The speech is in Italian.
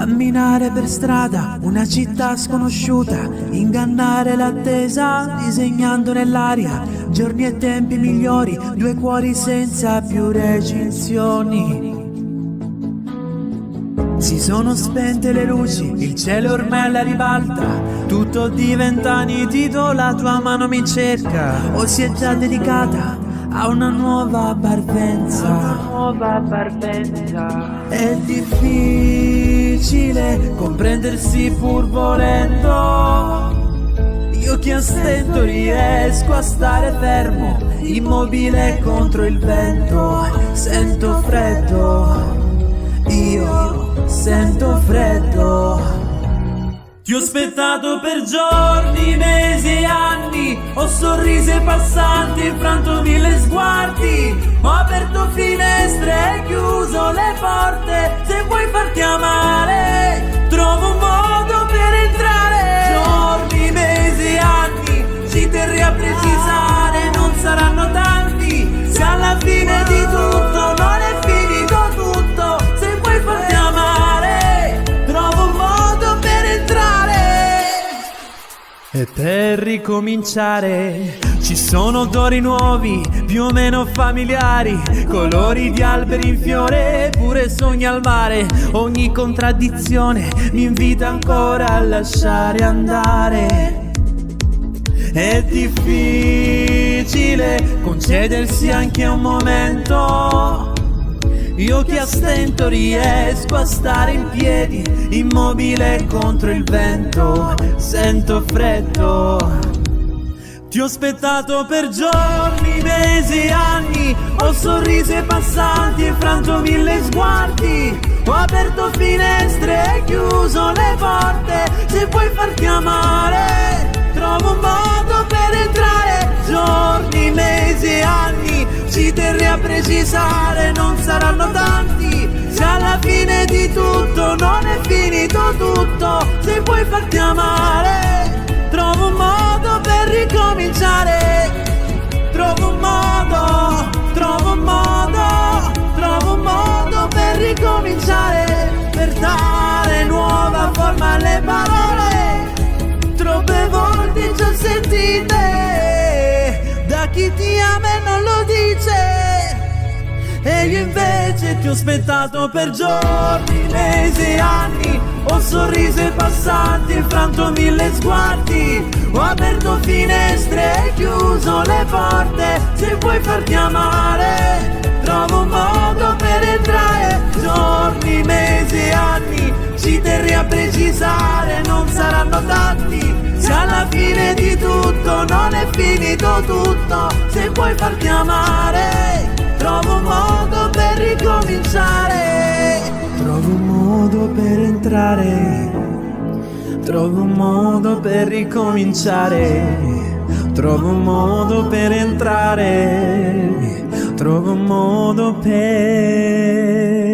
Camminare per strada, una città sconosciuta, ingannare l'attesa, disegnando nell'aria giorni e tempi migliori, due cuori senza più recinzioni. Si sono spente le luci, il cielo ormai alla ribalta, tutto diventa nitido, la tua mano mi cerca, o si è già dedicata a una nuova parvenza. È difficile comprendersi pur volendo, io che a stento riesco a stare fermo, immobile contro il vento. Sento freddo, io sento freddo. Ti ho aspettato per giorni, mesi e anni, ho sorrisi ai passanti, infranto mille sguardi, ho aperto finestre e chiuso le porte. Se vuoi farti amare, trovo un modo per entrare. Giorni, mesi e anni, ci terrei a precisare, non saranno tanti, se alla fine di tutto non è finito tutto. Se vuoi farti amare, trovo un modo per entrare. E per ricominciare ci sono odori nuovi, più o meno familiari, colori di alberi in fiore, pure sogni al mare. Ogni contraddizione mi invita ancora a lasciare andare. È difficile concedersi anche un momento, io che a stento riesco a stare in piedi, immobile contro il vento. Sento freddo. Ti ho aspettato per giorni, mesi e anni, ho sorrisi ai passanti, infranto mille sguardi, ho aperto finestre e chiuso le porte. Se vuoi farti amare, trovo un modo per entrare. Giorni, mesi e anni, ci terrei a precisare, non saranno tanti, se alla fine di tutto non è finito tutto. Se vuoi farti amare, trovo un modo per ricominciare. Trovo un modo, trovo un modo, trovo un modo per ricominciare, per dare nuova forma alle parole. Troppe volte ci ho sentite da chi ti ama e non lo dice, e io invece ti ho aspettato per giorni, mesi e anni, ho sorriso ai passanti, infranto mille sguardi, ho aperto finestre e chiuso le porte. Se vuoi farti amare, trovo un modo per entrare. Giorni, mesi e anni, ci terrei a precisare, non saranno tanti, se alla fine di tutto non è finito tutto. Se vuoi farti amare, trovo un modo per ricominciare. Trovo un modo per entrare, trovo un modo per ricominciare, trovo un modo per entrare, trovo un modo per